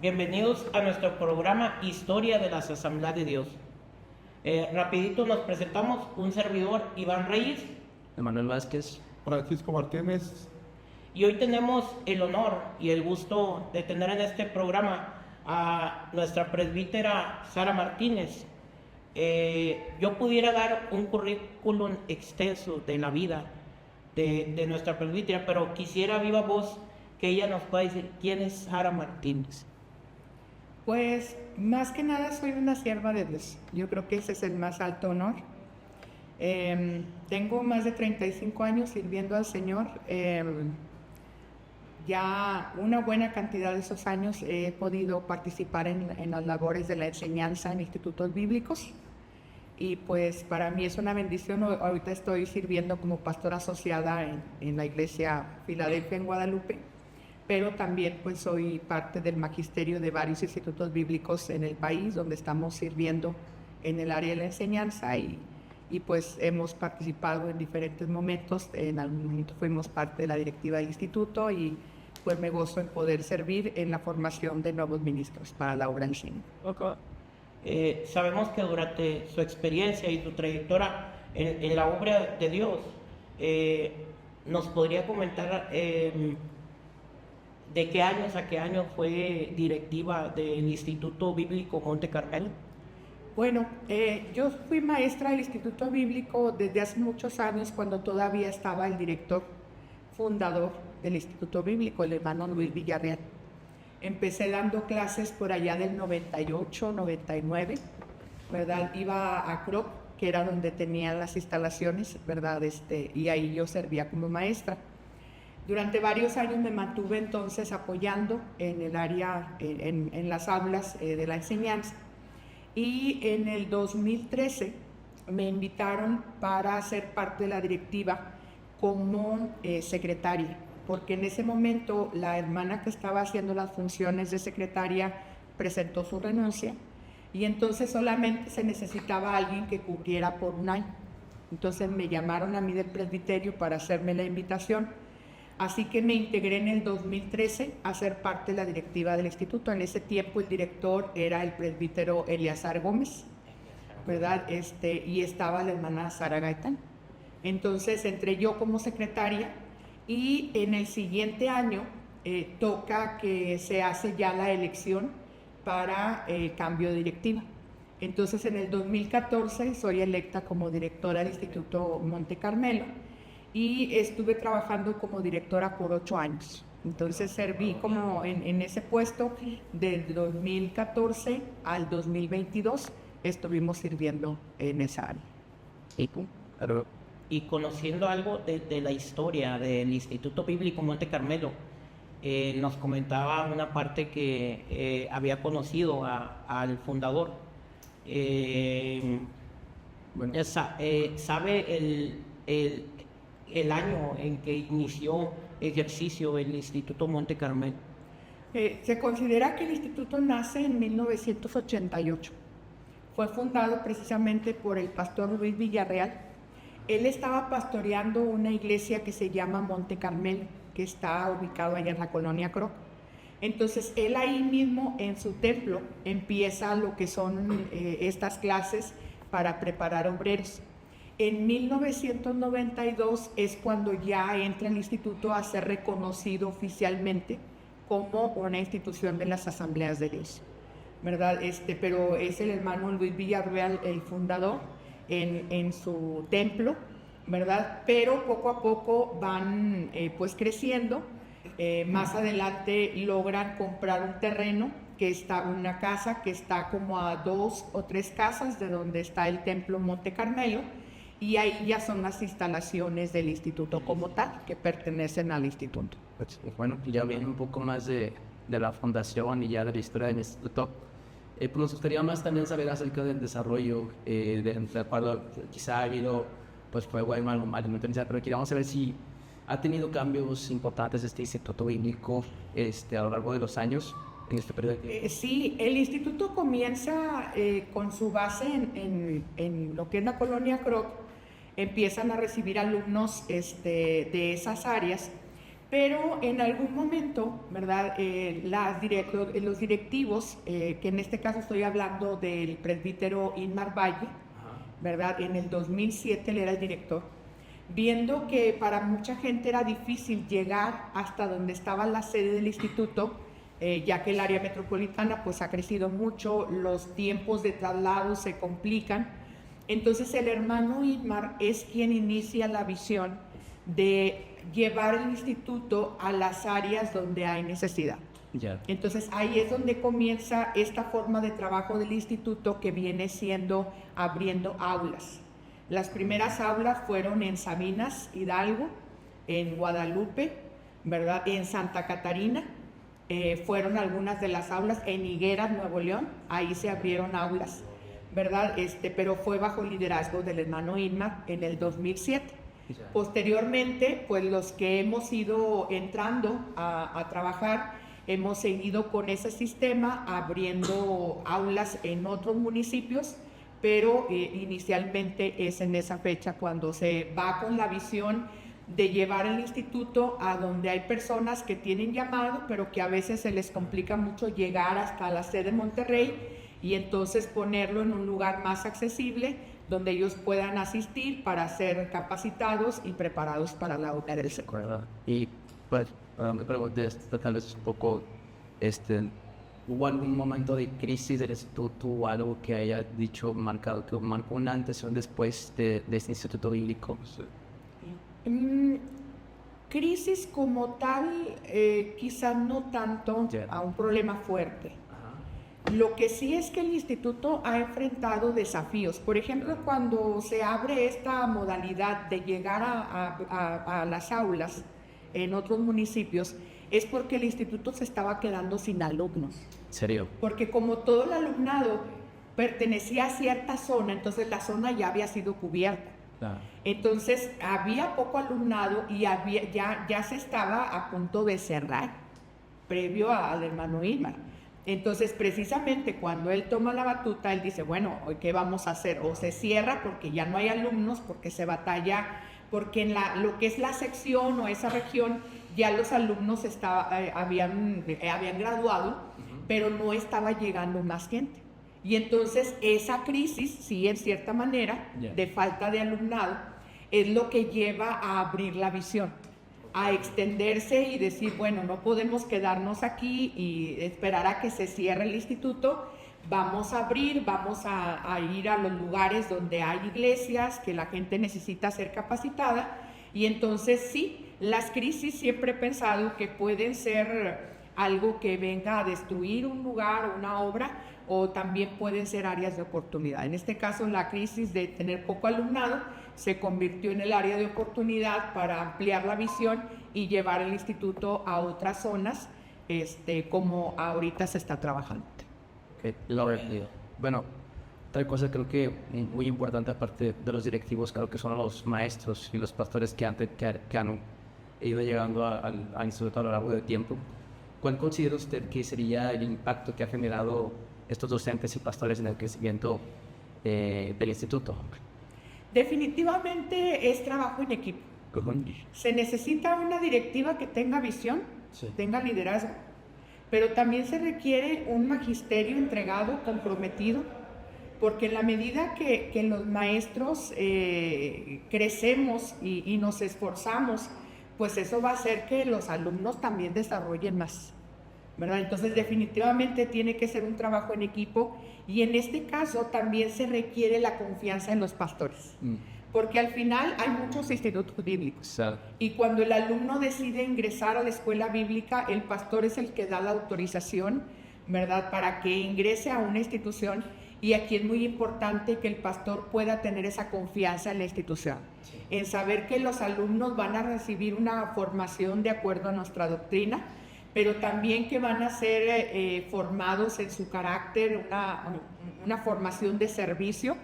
Bienvenidos a nuestro programa Historia de las Asambleas de Dios. Rapidito nos presentamos, un servidor, Iván Reyes, Emanuel Vázquez. Francisco Martínez. y hoy tenemos el honor y el gusto de tener en este programa a nuestra presbítera Sara Martínez. Yo pudiera dar un currículum extenso de la vida de nuestra presbítera, pero quisiera a viva voz que ella nos pueda decir quién es Sara Martínez. Pues más que nada soy una sierva de Dios. Yo creo que ese es el más alto honor. Tengo más de 35 años sirviendo al Señor. Ya una buena cantidad de esos años he podido participar en las labores de la enseñanza en institutos bíblicos. Y pues para mí es una bendición. Ahorita estoy sirviendo como pastora asociada en la iglesia Filadelfia en Guadalupe, pero también pues soy parte del magisterio de varios institutos bíblicos en el país donde estamos sirviendo en el área de la enseñanza y pues hemos participado en diferentes momentos. En algún momento fuimos parte de la directiva del instituto y pues me gozo en poder servir en la formación de nuevos ministros para la obra en sí. Sabemos que durante su experiencia y su trayectoria en la obra de Dios, nos podría comentar de qué años a qué año fue directiva del Instituto Bíblico Monte Carmelo. Bueno, yo fui maestra del Instituto Bíblico desde hace muchos años, cuando todavía estaba el director fundador del Instituto Bíblico, el hermano Luis Villarreal. Empecé dando clases por allá del 98, 99, ¿verdad? Iba a CROP, que era donde tenían las instalaciones, ¿verdad? Y ahí yo servía como maestra. Durante varios años me mantuve entonces apoyando en el área, en las aulas de la enseñanza. Y en el 2013 me invitaron para ser parte de la directiva como secretaria, porque en ese momento la hermana que estaba haciendo las funciones de secretaria presentó su renuncia y entonces solamente se necesitaba alguien que cubriera por un año. Entonces me llamaron a mí del presbiterio para hacerme la invitación. Así que me integré en el 2013 a ser parte de la directiva del instituto. En ese tiempo el director era el presbítero Eleazar Gómez, ¿verdad? Y estaba la hermana Sara Gaitán. Entonces entré yo como secretaria y en el siguiente año toca que se hace ya la elección para el cambio de directiva. Entonces en el 2014 soy electa como directora del Instituto Monte Carmelo y estuve trabajando como directora por 8 años. Entonces serví como en ese puesto del 2014 al 2022, estuvimos sirviendo en esa área. Y conociendo algo de la historia del Instituto Bíblico Monte Carmelo, nos comentaba una parte que había conocido al fundador. ¿Sabe el año en que inició ejercicio el Instituto Monte Carmelo? Se considera que el instituto nace en 1988. Fue fundado precisamente por el pastor Luis Villarreal. Él estaba pastoreando una iglesia que se llama Monte Carmelo, que está ubicado allá en la colonia Croc. Entonces él ahí mismo en su templo empieza lo que son estas clases para preparar obreros. En 1992 es cuando ya entra el instituto a ser reconocido oficialmente como una institución de las Asambleas de Dios, ¿verdad? Pero es el hermano Luis Villarreal el fundador en su templo, ¿verdad? Pero poco a poco van pues creciendo. Más adelante logran comprar un terreno una casa que está como a 2 o 3 casas de donde está el templo Monte Carmelo, y ahí ya son las instalaciones del instituto como tal, que pertenecen al instituto. Bueno, ya viene un poco más de la fundación y ya de la historia del instituto. Pues nos gustaría más también saber acerca del desarrollo, de acuerdo, quizá ha habido, pues fue algo mal, pero queríamos saber si ha tenido cambios importantes este instituto bíblico a lo largo de los años, en este periodo de tiempo. Sí, el instituto comienza con su base en lo que es la colonia Croc. Empiezan a recibir alumnos de esas áreas, Pero en algún momento, ¿verdad? Los directivos, que en este caso estoy hablando del presbítero Inmar Valle, ¿verdad? En el 2007 él era el director, viendo que para mucha gente era difícil llegar hasta donde estaba la sede del instituto, ya que el área metropolitana pues ha crecido mucho, los tiempos de traslado se complican. Entonces el hermano Inmar es quien inicia la visión de llevar el instituto a las áreas donde hay necesidad. Entonces ahí es donde comienza esta forma de trabajo del instituto, que viene siendo abriendo aulas. Las primeras aulas fueron en Sabinas, Hidalgo, en Guadalupe, ¿verdad? En Santa Catarina, fueron algunas de las aulas, en Higueras, Nuevo León, ahí se abrieron aulas, ¿verdad? Pero fue bajo el liderazgo del hermano Inmar en el 2007. Posteriormente, pues los que hemos ido entrando a trabajar, hemos seguido con ese sistema, abriendo aulas en otros municipios, pero inicialmente es en esa fecha cuando se va con la visión de llevar el instituto a donde hay personas que tienen llamado, pero que a veces se les complica mucho llegar hasta la sede de Monterrey, y entonces ponerlo en un lugar más accesible, donde ellos puedan asistir para ser capacitados y preparados para la obra del Señor. Y pues me pregunté esto, tal vez un poco, ¿hubo algún momento de crisis del instituto o algo que haya dicho, marcado, que marcó un antes y un después de este instituto bíblico? Crisis como tal, quizás no tanto a un problema fuerte. Lo que sí es que el instituto ha enfrentado desafíos. Por ejemplo, cuando se abre esta modalidad de llegar a las aulas en otros municipios, es porque el instituto se estaba quedando sin alumnos. ¿En serio? Porque como todo el alumnado pertenecía a cierta zona, entonces la zona ya había sido cubierta. Entonces había poco alumnado y ya se estaba a punto de cerrar, previo al hermano Inmar. Entonces, precisamente cuando él toma la batuta, él dice, bueno, ¿qué vamos a hacer? O se cierra porque ya no hay alumnos, porque se batalla, porque en lo que es la sección o esa región, ya los alumnos habían graduado, pero no estaba llegando más gente. Y entonces esa crisis, sí, en cierta manera, de falta de alumnado, es lo que lleva a abrir la visión, a extenderse y decir, bueno, no podemos quedarnos aquí y esperar a que se cierre el instituto, vamos a abrir, vamos a ir a los lugares donde hay iglesias, que la gente necesita ser capacitada. Y entonces sí, las crisis siempre he pensado que pueden ser algo que venga a destruir un lugar o una obra, o también pueden ser áreas de oportunidad. En este caso, la crisis de tener poco alumnado se convirtió en el área de oportunidad para ampliar la visión y llevar el instituto a otras zonas, como ahorita se está trabajando. Bueno, otra cosa creo que muy importante, aparte de los directivos, creo que son los maestros y los pastores que han ido llegando al instituto a lo largo del tiempo. ¿Cuál considera usted que sería el impacto que ha generado estos docentes y pastores en el crecimiento del instituto? Definitivamente es trabajo en equipo. Se necesita una directiva que tenga visión, tenga liderazgo, pero también se requiere un magisterio entregado, comprometido, porque en la medida que los maestros crecemos y nos esforzamos, pues eso va a hacer que los alumnos también desarrollen más, ¿verdad? Entonces definitivamente tiene que ser un trabajo en equipo, y en este caso también se requiere la confianza en los pastores, porque al final hay muchos institutos bíblicos, y cuando el alumno decide ingresar a la escuela bíblica, el pastor es el que da la autorización, ¿verdad?, para que ingrese a una institución. Y aquí es muy importante que el pastor pueda tener esa confianza en la institución, en saber que los alumnos van a recibir una formación de acuerdo a nuestra doctrina, pero también que van a ser formados en su carácter, una formación de servicio,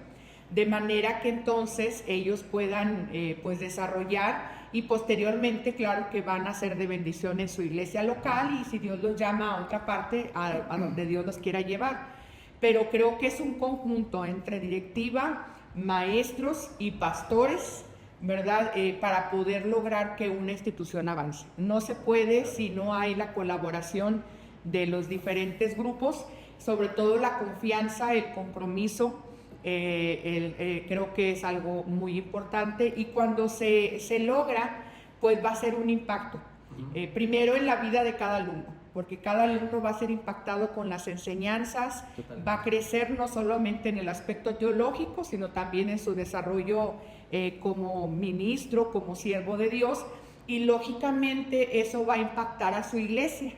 de manera que entonces ellos puedan pues desarrollar, y posteriormente, claro, que van a ser de bendición en su iglesia local, y si Dios los llama a otra parte, a donde Dios los quiera llevar. Pero creo que es un conjunto entre directiva, maestros y pastores, ¿verdad? Para poder lograr que una institución avance. No se puede si no hay la colaboración de los diferentes grupos, sobre todo la confianza, el compromiso, creo que es algo muy importante, y cuando se logra, pues va a ser un impacto, primero en la vida de cada alumno, porque cada alumno va a ser impactado con las enseñanzas, va a crecer no solamente en el aspecto teológico, sino también en su desarrollo como ministro, como siervo de Dios, y lógicamente eso va a impactar a su iglesia,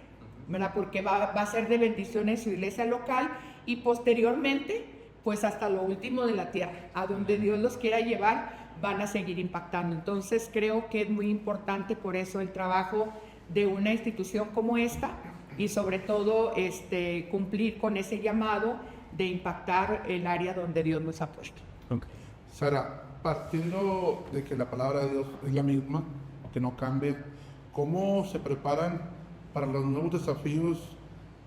¿verdad? Porque va a ser de bendición en su iglesia local y posteriormente, pues hasta lo último de la tierra, a donde Dios los quiera llevar, van a seguir impactando. Entonces creo que es muy importante por eso el trabajo de una institución como esta, y sobre todo cumplir con ese llamado de impactar el área donde Dios nos ha puesto. Okay. Sara, partiendo de que la palabra de Dios es la misma, que no cambie, ¿cómo se preparan para los nuevos desafíos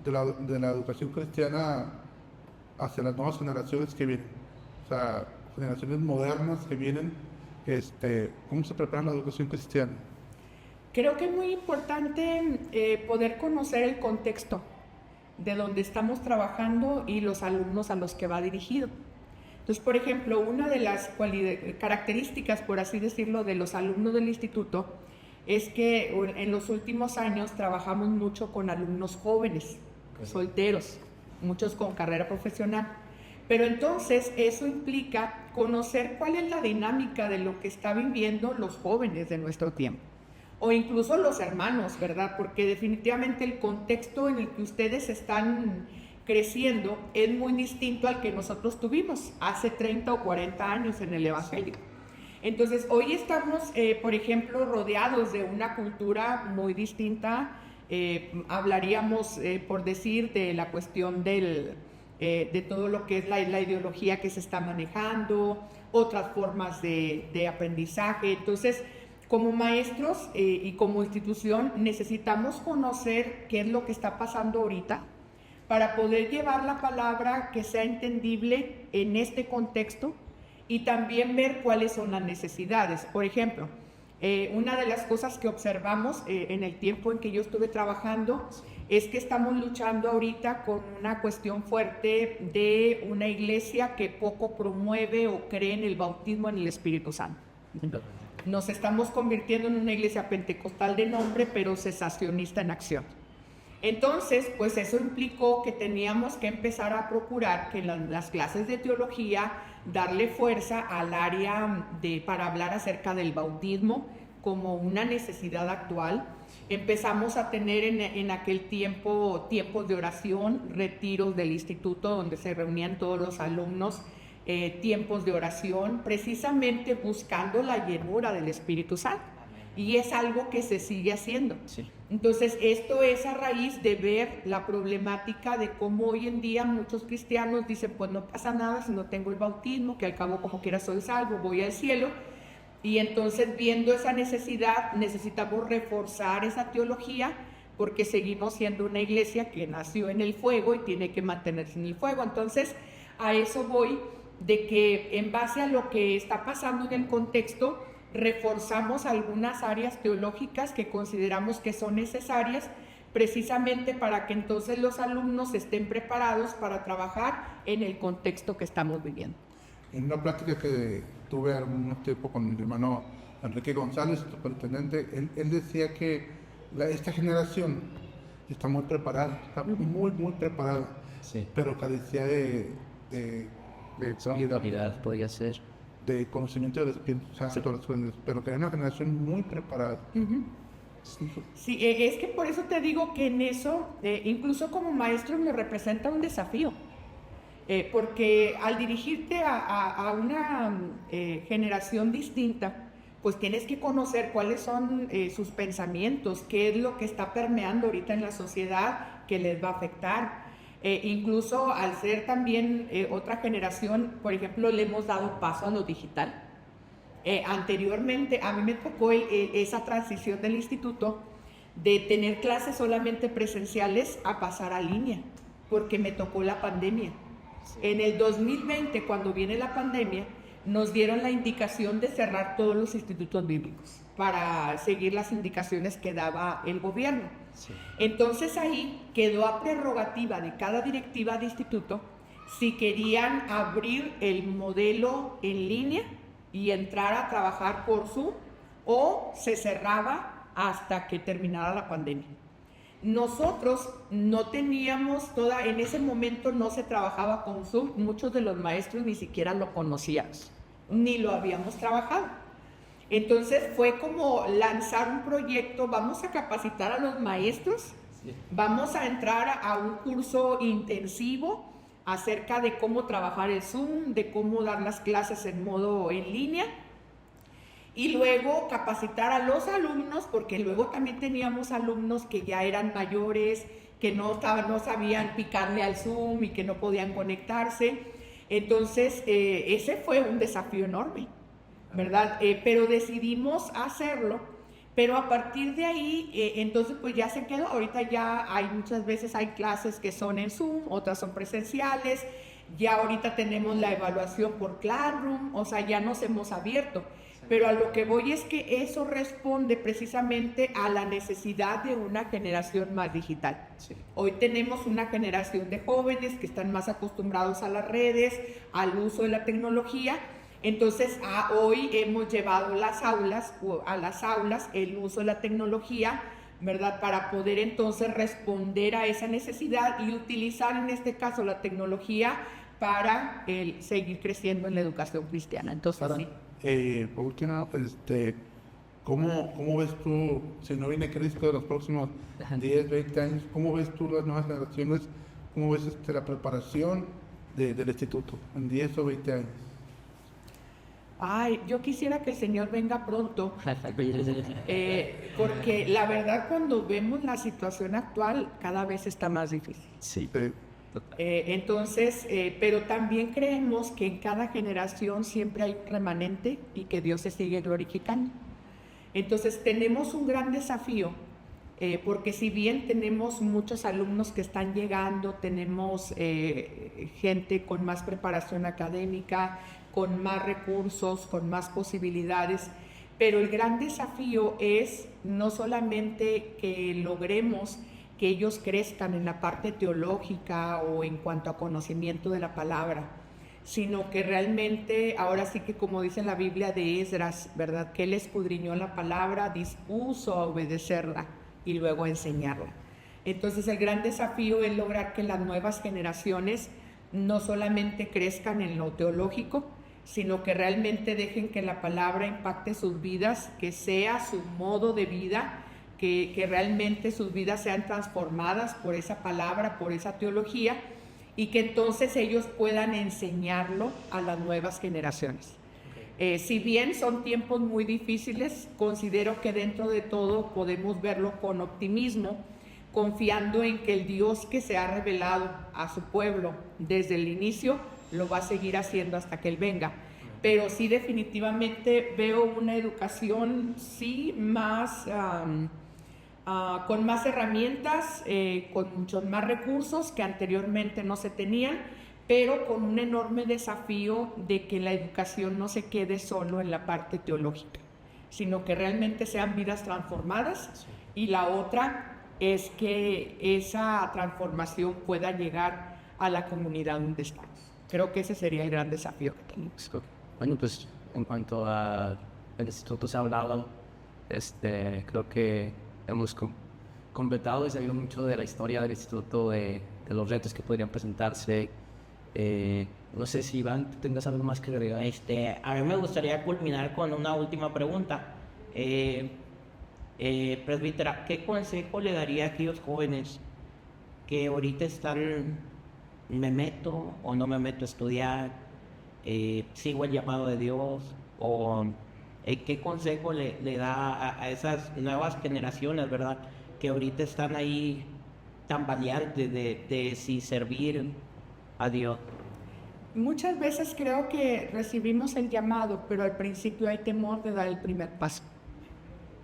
de la educación cristiana hacia las nuevas generaciones que vienen? O sea, generaciones modernas que vienen, ¿cómo se prepara la educación cristiana? Creo que es muy importante poder conocer el contexto de donde estamos trabajando y los alumnos a los que va dirigido. Entonces, por ejemplo, una de las características, por así decirlo, de los alumnos del instituto es que en los últimos años trabajamos mucho con alumnos jóvenes, solteros, muchos con carrera profesional. Pero entonces eso implica conocer cuál es la dinámica de lo que están viviendo los jóvenes de nuestro tiempo, o incluso los hermanos, ¿verdad? Porque definitivamente el contexto en el que ustedes están creciendo es muy distinto al que nosotros tuvimos hace 30 o 40 años en el Evangelio. Entonces, hoy estamos, por ejemplo, rodeados de una cultura muy distinta. Hablaríamos, por decir, de la cuestión de todo lo que es la ideología que se está manejando, otras formas de aprendizaje. Entonces, como maestros y como institución necesitamos conocer qué es lo que está pasando ahorita para poder llevar la palabra que sea entendible en este contexto y también ver cuáles son las necesidades. Por ejemplo, una de las cosas que observamos en el tiempo en que yo estuve trabajando es que estamos luchando ahorita con una cuestión fuerte de una iglesia que poco promueve o cree en el bautismo en el Espíritu Santo. Nos estamos convirtiendo en una iglesia pentecostal de nombre, pero cesacionista en acción. Entonces, pues eso implicó que teníamos que empezar a procurar que en las clases de teología darle fuerza al área para hablar acerca del bautismo como una necesidad actual. Empezamos a tener en aquel tiempo tiempos de oración, retiros del instituto donde se reunían todos los alumnos, tiempos de oración, precisamente buscando la llenura del Espíritu Santo. Y es algo que se sigue haciendo. Sí. Entonces, esto es a raíz de ver la problemática de cómo hoy en día muchos cristianos dicen, pues no pasa nada si no tengo el bautismo, que al cabo como quiera soy salvo, voy al cielo. Y entonces, viendo esa necesidad, necesitamos reforzar esa teología, porque seguimos siendo una iglesia que nació en el fuego y tiene que mantenerse en el fuego. Entonces, a eso voy, de que en base a lo que está pasando en el contexto, reforzamos algunas áreas teológicas que consideramos que son necesarias precisamente para que entonces los alumnos estén preparados para trabajar en el contexto que estamos viviendo. En una plática que tuve algún tiempo con mi hermano Enrique González, superintendente, él decía que esta generación está muy preparada, está muy preparada, sí, pero carecía de podría ser, de conocimiento del Espíritu Santo, sí, pero que era una generación muy preparada. Uh-huh. Sí, es que por eso te digo que en eso, incluso como maestro, me representa un desafío, porque al dirigirte a una generación distinta, pues tienes que conocer cuáles son sus pensamientos, qué es lo que está permeando ahorita en la sociedad que les va a afectar. Incluso al ser también otra generación, por ejemplo, le hemos dado paso a lo digital. Anteriormente a mí me tocó esa transición del instituto de tener clases solamente presenciales a pasar a línea, porque me tocó la pandemia. Sí. En el 2020, cuando viene la pandemia, nos dieron la indicación de cerrar todos los institutos bíblicos para seguir las indicaciones que daba el gobierno. Sí. Entonces ahí quedó a prerrogativa de cada directiva de instituto si querían abrir el modelo en línea y entrar a trabajar por Zoom, o se cerraba hasta que terminara la pandemia. Nosotros no teníamos en ese momento no se trabajaba con Zoom, muchos de los maestros ni siquiera lo conocíamos, ni lo habíamos trabajado. Entonces fue como lanzar un proyecto, vamos a capacitar a los maestros, vamos a entrar a un curso intensivo acerca de cómo trabajar el Zoom, de cómo dar las clases en modo en línea, y luego capacitar a los alumnos, porque luego también teníamos alumnos que ya eran mayores, que no sabían picarle al Zoom y que no podían conectarse. Entonces ese fue un desafío enorme, ¿verdad? Pero decidimos hacerlo, pero a partir de ahí, entonces pues ya se quedó. Ahorita ya muchas veces hay clases que son en Zoom, otras son presenciales, ya ahorita tenemos la evaluación por Classroom, o sea, ya nos hemos abierto. Pero a lo que voy es que eso responde precisamente a la necesidad de una generación más digital. Sí. Hoy tenemos una generación de jóvenes que están más acostumbrados a las redes, al uso de la tecnología. Entonces, hoy hemos llevado a las aulas el uso de la tecnología, ¿verdad? Para poder entonces responder a esa necesidad y utilizar en este caso la tecnología para seguir creciendo en la educación cristiana. Entonces, sí. Por último, ¿cómo ves tú, si no viene Cristo de los próximos 10, 20 años, cómo ves tú las nuevas generaciones, cómo ves la preparación del instituto en 10 o 20 años? Yo quisiera que el Señor venga pronto, porque la verdad cuando vemos la situación actual cada vez está más difícil. Sí. Entonces, pero también creemos que en cada generación siempre hay un remanente y que Dios se sigue glorificando. Entonces tenemos un gran desafío, porque si bien tenemos muchos alumnos que están llegando, tenemos gente con más preparación académica, con más recursos, con más posibilidades, pero el gran desafío es no solamente que logremos que ellos crezcan en la parte teológica o en cuanto a conocimiento de la palabra, sino que realmente, ahora sí que como dice la Biblia de Esdras, ¿verdad? Que él escudriñó la palabra, dispuso a obedecerla y luego a enseñarla. Entonces el gran desafío es lograr que las nuevas generaciones no solamente crezcan en lo teológico, sino que realmente dejen que la palabra impacte sus vidas, que sea su modo de vida, que realmente sus vidas sean transformadas por esa palabra, por esa teología, y que entonces ellos puedan enseñarlo a las nuevas generaciones. Si bien son tiempos muy difíciles, considero que dentro de todo podemos verlo con optimismo, confiando en que el Dios que se ha revelado a su pueblo desde el inicio lo va a seguir haciendo hasta que Él venga. Pero sí, definitivamente veo una educación más con más herramientas, con muchos más recursos que anteriormente no se tenían, pero con un enorme desafío de que la educación no se quede solo en la parte teológica, sino que realmente sean vidas transformadas. Y la otra es que esa transformación pueda llegar a la comunidad donde estamos. Creo que ese sería el gran desafío que tenemos. Bueno, pues en cuanto al instituto se ha hablado, creo que hemos completado y sabido mucho de la historia del instituto, de los retos que podrían presentarse. No sé si Iván, ¿tú tengas algo más que agregar? A mí me gustaría culminar con una última pregunta. Presbítera, ¿qué consejo le daría a aquellos jóvenes que ahorita están, me meto o no me meto a estudiar, sigo el llamado de Dios, o qué consejo le da a esas nuevas generaciones, ¿verdad? Que ahorita están ahí tan valientes de si servir a Dios? Muchas veces creo que recibimos el llamado, pero al principio hay temor de dar el primer paso,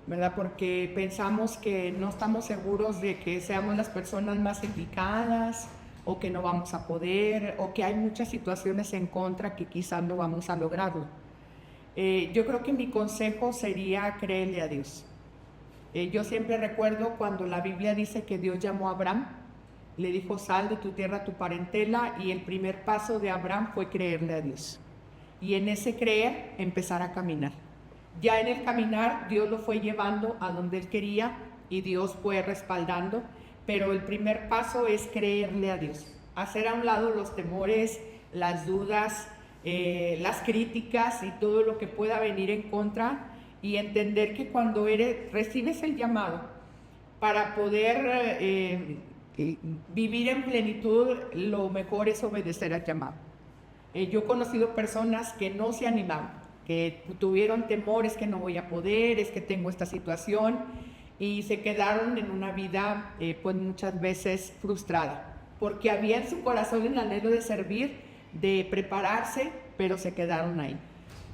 ¿verdad? Porque pensamos que no estamos seguros de que seamos las personas más indicadas o que no vamos a poder, o que hay muchas situaciones en contra que quizás no vamos a lograrlo. Yo creo que mi consejo sería creerle a Dios. Yo siempre recuerdo cuando la Biblia dice que Dios llamó a Abraham, le dijo: sal de tu tierra, tu parentela, y el primer paso de Abraham fue creerle a Dios. Y en ese creer, empezar a caminar. Ya en el caminar, Dios lo fue llevando a donde él quería y Dios fue respaldando, pero el primer paso es creerle a Dios, hacer a un lado los temores, las dudas, las críticas y todo lo que pueda venir en contra, y entender que cuando recibes el llamado para poder vivir en plenitud, lo mejor es obedecer al llamado. Yo he conocido personas que no se animaban, que tuvieron temores, que no voy a poder, es que tengo esta situación, y se quedaron en una vida pues muchas veces frustrada, porque había en su corazón el anhelo de servir, de prepararse, pero se quedaron ahí.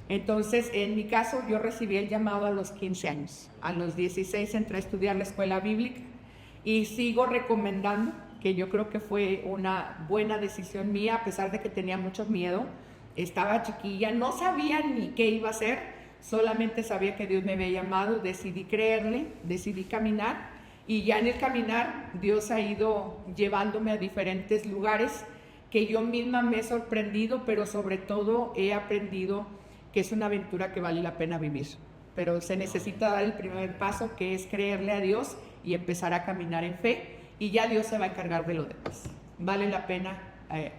Entonces, en mi caso, yo recibí el llamado a los 15 años. A los 16 entré a estudiar la escuela bíblica y sigo recomendando, que yo creo que fue una buena decisión mía, a pesar de que tenía mucho miedo. Estaba chiquilla, no sabía ni qué iba a hacer, solamente sabía que Dios me había llamado, decidí creerle, decidí caminar, y ya en el caminar Dios ha ido llevándome a diferentes lugares que yo misma me he sorprendido, pero sobre todo he aprendido que es una aventura que vale la pena vivir. Pero se necesita dar el primer paso, que es creerle a Dios y empezar a caminar en fe, y ya Dios se va a encargar de lo demás. Vale la pena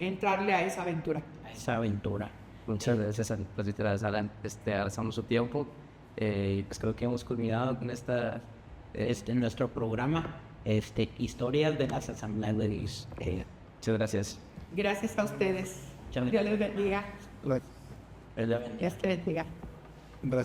entrarle a esa aventura. A esa aventura. Muchas gracias a los literales, Alan. Agradecemos su tiempo. Pues creo que hemos culminado con Nuestro programa, Historias de las Asambleas de Dios. Muchas gracias. Gracias a ustedes. Chao. Dios les bendiga. Es la Dios te bendiga. Gracias.